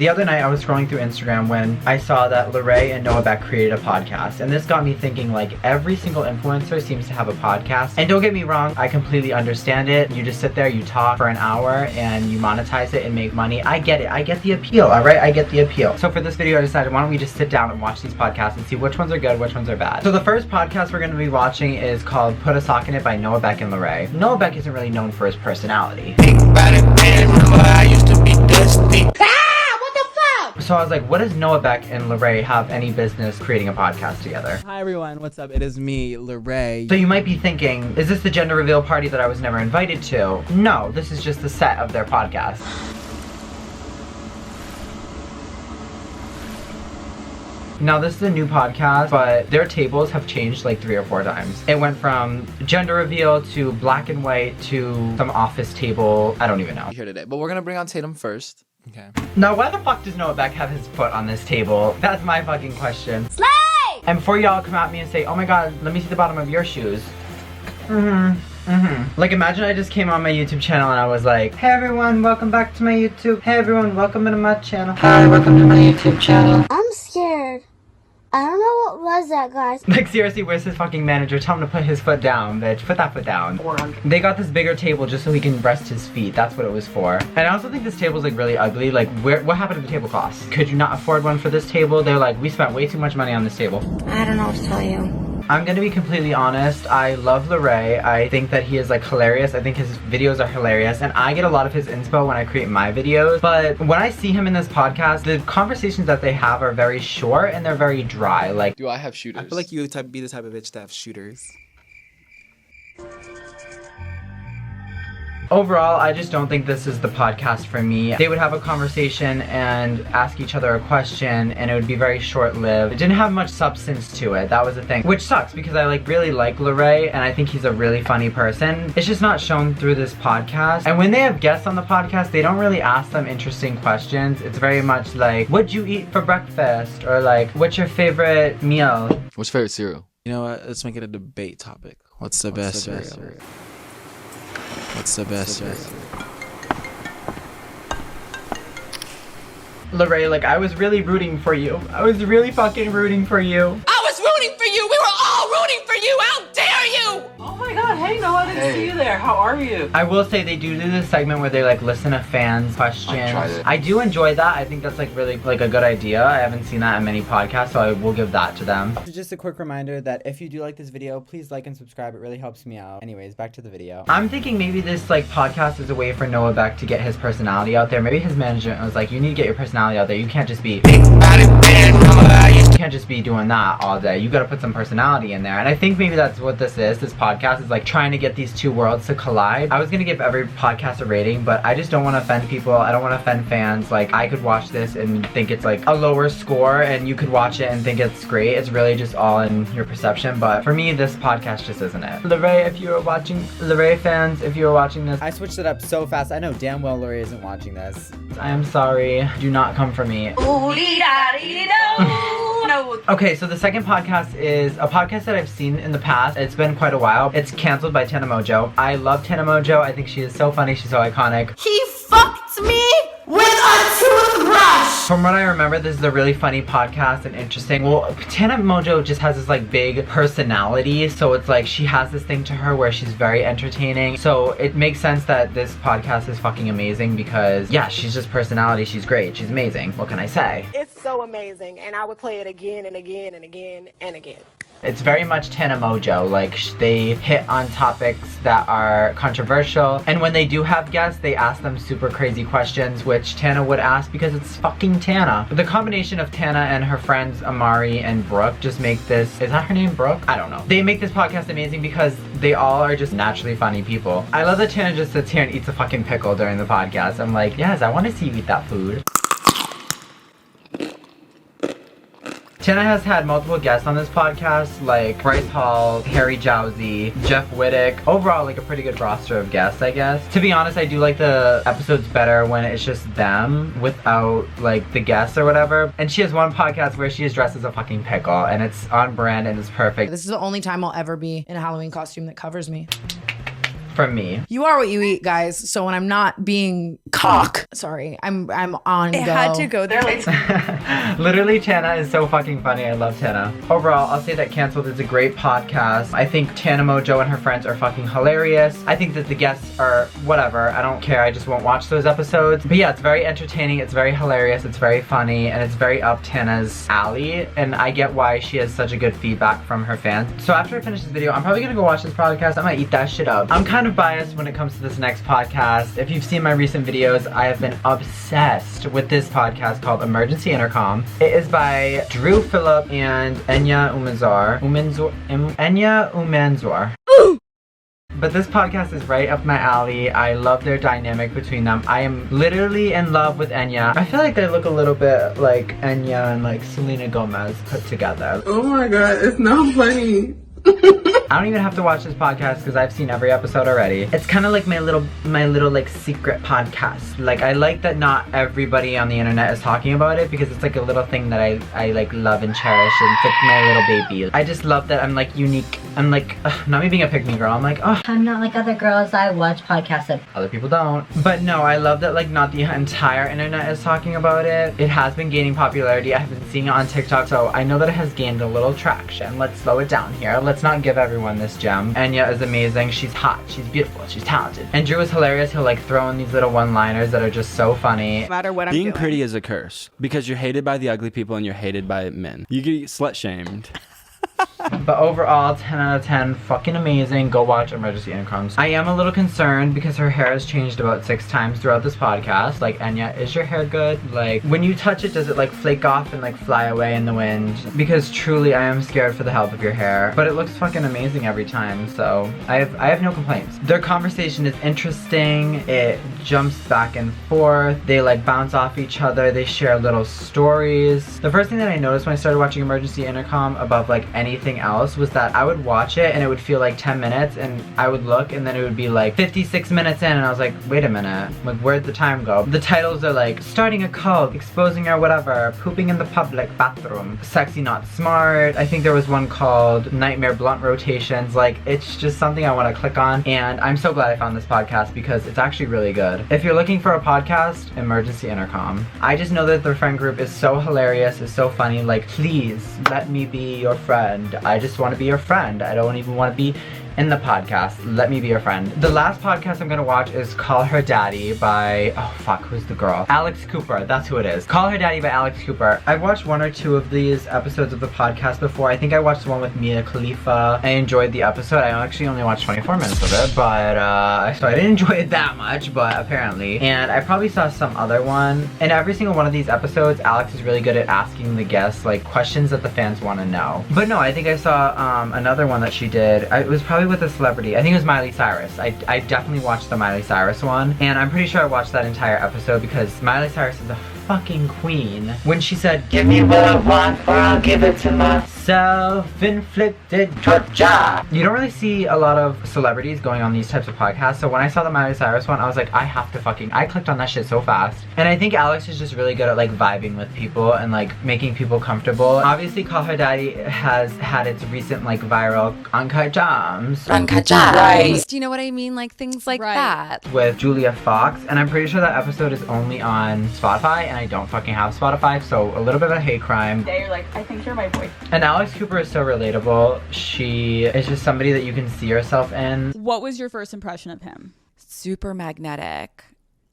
The other night I was scrolling through Instagram when I saw that Lorraine and Noah Beck created a podcast, and this got me thinking, like, every single influencer seems to have a podcast. And don't get me wrong, I completely understand it. You just sit there, you talk for an hour, and you monetize it and make money. I get it. I get the appeal, alright? I get the appeal. So for this video I decided, why don't we just sit down and watch these podcasts and see which ones are good, which ones are bad. So the first podcast we're going to be watching is called Put a Sock in It by Noah Beck and Lorraine. Noah Beck isn't really known for his personality. So I was like, what does Noah Beck and Lorraine have any business creating a podcast together? Hi everyone, what's up? It is me, Lorraine. So you might be thinking, is this the gender reveal party that I was never invited to? No, this is just the set of their podcast. Now this is a new podcast, but their tables have changed like 3 or 4 times. It went from gender reveal to black and white to some office table. I don't even know. Here today, but we're gonna bring on Tatum first. Okay. Now why the fuck does Noah Beck have his foot on this table? That's my fucking question. Slay! And before y'all come at me and say, oh my god, let me see the bottom of your shoes. Like imagine I just came on my YouTube channel and I was like, hey everyone, welcome back to my YouTube. Hey everyone, welcome to my channel. Hi, welcome to my YouTube channel. I'm scared. I don't know what was that, guys. Like seriously, where's his fucking manager? Tell him to put his foot down, bitch. Put that foot down. They got this bigger table just so he can rest his feet. That's what it was for. And I also think this table's like really ugly. Like what happened to the tablecloths? Could you not afford one for this table? They're like, we spent way too much money on this table. I don't know what to tell you. I'm gonna be completely honest, I love Lorraine. I think that he is like hilarious. I think his videos are hilarious and I get a lot of his inspo when I create my videos. But when I see him in this podcast, the conversations that they have are very short and they're very dry. Like, Do I have shooters? I feel like you would be the type of bitch to have shooters. overall, I just don't think this is the podcast for me. They would have a conversation and ask each other a question and it would be very short-lived. It didn't have much substance to it, that was the thing. Which sucks because I really like Lorraine and I think he's a really funny person. It's just not shown through this podcast. And when they have guests on the podcast, they don't really ask them interesting questions. It's very much like, what'd you eat for breakfast? Or like, what's your favorite meal? What's your favorite cereal? You know what? Let's make it a debate topic. What's the best cereal? What's the best cereal? Lorraine, like, I was really rooting for you. I was really fucking rooting for you. I was rooting for you. We were all rooting for you. How dare you? Oh my god, hey Noah, I didn't see you there. How are you? I will say they do this segment where they like listen to fans' questions. I do enjoy that. I think that's like really like a good idea. I haven't seen that in many podcasts, so I will give that to them. Just a quick reminder that if you do like this video, please like and subscribe. It really helps me out. Anyways, back to the video. I'm thinking maybe this like podcast is a way for Noah Beck to get his personality out there. Maybe his management was like, you need to get your personality out there. You can't just be doing that all day. You gotta put some personality in there. And I think maybe that's what this is. This podcast is like trying to get these two worlds to collide. I was gonna give every podcast a rating, but I just don't want to offend people. I don't want to offend fans. Like, I could watch this and think it's like a lower score, and you could watch it and think it's great. It's really just all in your perception. But for me, this podcast just isn't it. Lorraine, if you are watching, Lorraine fans, if you are watching this, I switched it up so fast. I know damn well Lori isn't watching this. I am sorry. Do not come for me. Okay, so the second podcast is a podcast that I've seen in the past. It's been quite a while. It's canceled by Tana Mongeau. I love Tana Mongeau. I think she is so funny. She's so iconic. He fucked me with a toothbrush. From what I remember, this is a really funny podcast and interesting. Well, Tana Mongeau just has this like big personality. So it's like she has this thing to her where she's very entertaining. So it makes sense that this podcast is fucking amazing because, yeah, she's just personality. She's great. She's amazing. What can I say? It's so amazing, and I would play it again and again and again and again. It's very much Tana Mongeau. Like, they hit on topics that are controversial. And when they do have guests, they ask them super crazy questions, which Tana would ask because it's fucking Tana. The combination of Tana and her friends Amari and Brooke just make this... Is that her name, Brooke? I don't know. They make this podcast amazing because they all are just naturally funny people. I love that Tana just sits here and eats a fucking pickle during the podcast. I'm like, yes, I want to see you eat that food. Tana has had multiple guests on this podcast, like Bryce Hall, Harry Jowsey, Jeff Wittick. Overall, like a pretty good roster of guests, I guess. To be honest, I do like the episodes better when it's just them without like the guests or whatever. And she has one podcast where she is dressed as a fucking pickle and it's on brand and it's perfect. This is the only time I'll ever be in a Halloween costume that covers me. from me. You are what you eat, guys. So when I'm not being I'm on It go. had to go there. Like, Literally, Tana is so fucking funny. I love Tana. Overall, I'll say that Cancelled is a great podcast. I think Tana Mojo and her friends are fucking hilarious. I think that the guests are whatever. I don't care. I just won't watch those episodes. But yeah, it's very entertaining. It's very hilarious. It's very funny. And it's very up Tana's alley. And I get why she has such a good feedback from her fans. So after I finish this video, I'm probably gonna go watch this podcast. I might eat that shit up. I'm kind of biased when it comes to this next podcast. If you've seen my recent videos, I have been obsessed with this podcast called Emergency Intercom. It is by Drew Phillip and Enya Umenzor. Enya Umenzor. But this podcast is right up my alley. I love their dynamic between them. I am literally in love with Enya. I feel like they look a little bit like Enya and like Selena Gomez put together. Oh my god, it's not funny. I don't even have to watch this podcast because I've seen every episode already. It's kind of like my little like secret podcast. Like I like that not everybody on the internet is talking about it because it's like a little thing that I like love and cherish, and it's like my little baby. I just love that I'm like unique. I'm like, not me being a pick-me girl. I'm like, oh, I'm not like other girls. I watch podcasts that other people don't. But no, I love that like not the entire internet is talking about it. It has been gaining popularity. I have been seeing it on TikTok, so I know that it has gained a little traction. Let's slow it down here. Let's not give everyone this gem. Enya is amazing. She's hot. She's beautiful. She's talented. And Drew is hilarious. He'll like throw in these little one-liners that are just so funny. no matter what I'm Being doing. pretty is a curse because you're hated by the ugly people and you're hated by men. You get slut shamed. But overall, 10 out of 10, fucking amazing. Go watch Emergency Intercoms. I am a little concerned because her hair has changed about 6 times throughout this podcast. Like, Enya, is your hair good? Like, when you touch it, does it like flake off and like fly away in the wind? Because truly, I am scared for the health of your hair. But it looks fucking amazing every time, so I have no complaints. Their conversation is interesting. It jumps back and forth. They like bounce off each other. They share little stories. The first thing that I noticed when I started watching Emergency Intercom above like anything else was that I would watch it and it would feel like 10 minutes and I would look and then it would be like 56 minutes in and I was like, wait a minute, like where'd the time go? The titles are like starting a cult, exposing our whatever, pooping in the public bathroom, sexy not smart. I think there was one called Nightmare Blunt Rotations. Like, it's just something I want to click on, and I'm so glad I found this podcast because it's actually really good. If you're looking for a podcast, Emergency Intercom. I just know that their friend group is so hilarious, is so funny. Like, please let me be your friend. I just want to be your friend. I don't even want to be in the podcast. Let me be your friend. The last podcast I'm gonna watch is Call Her Daddy by, oh fuck, who's the girl? Alex Cooper, that's who it is. Call Her Daddy by Alex Cooper. I've watched 1 or 2 of these episodes of the podcast before. I think I watched the one with Mia Khalifa. I enjoyed the episode. I actually only watched 24 minutes of it, but so I didn't enjoy it that much, but apparently. And I probably saw some other one. In every single one of these episodes, Alex is really good at asking the guests like questions that the fans want to know. But no, I think I saw another one that she did. It was probably with a celebrity. I think it was Miley Cyrus. I definitely watched the Miley Cyrus one, and I'm pretty sure I watched that entire episode because Miley Cyrus is a fucking queen. When she said, "Give me what I want or I'll give it to myself, inflicted torture." You don't really see a lot of celebrities going on these types of podcasts, so when I saw the Miley Cyrus one, I was like, I have to fucking, I clicked on that shit so fast. And I think Alex is just really good at like vibing with people and like making people comfortable. Obviously, Call Her Daddy has had its recent like viral Uncut Gems. Uncut Gems. Right. Do you know what I mean? Like things like that. With Julia Fox, and I'm pretty sure that episode is only on Spotify, and I don't fucking have Spotify, so a little bit of a hate crime. You're like, I think you're my boyfriend. And Alex Cooper is so relatable. She is just somebody that you can see yourself in. What was your first impression of him? Super magnetic.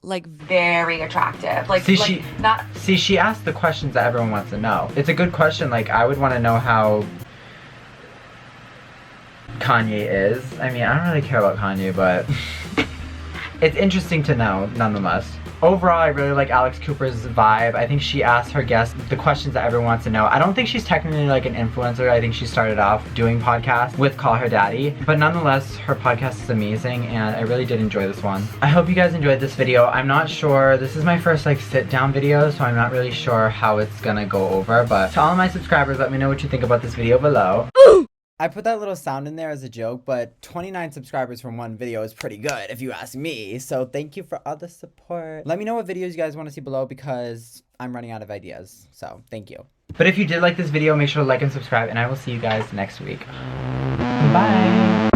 Like very attractive. Like, See, like she asked the questions that everyone wants to know. It's a good question. Like, I would want to know how Kanye is. I mean, I don't really care about Kanye, but it's interesting to know nonetheless. Overall, I really like Alex Cooper's vibe. I think she asked her guests the questions that everyone wants to know. I don't think she's technically like an influencer. I think she started off doing podcasts with Call Her Daddy. But nonetheless, her podcast is amazing and I really did enjoy this one. I hope you guys enjoyed this video. I'm not sure. This is my first like sit down video, so I'm not really sure how it's gonna go over. But to all my subscribers, let me know what you think about this video below. I put that little sound in there as a joke, but 29 subscribers from one video is pretty good if you ask me. So thank you for all the support. Let me know what videos you guys want to see below because I'm running out of ideas. So thank you. But if you did like this video, make sure to like and subscribe, and I will see you guys next week. Bye.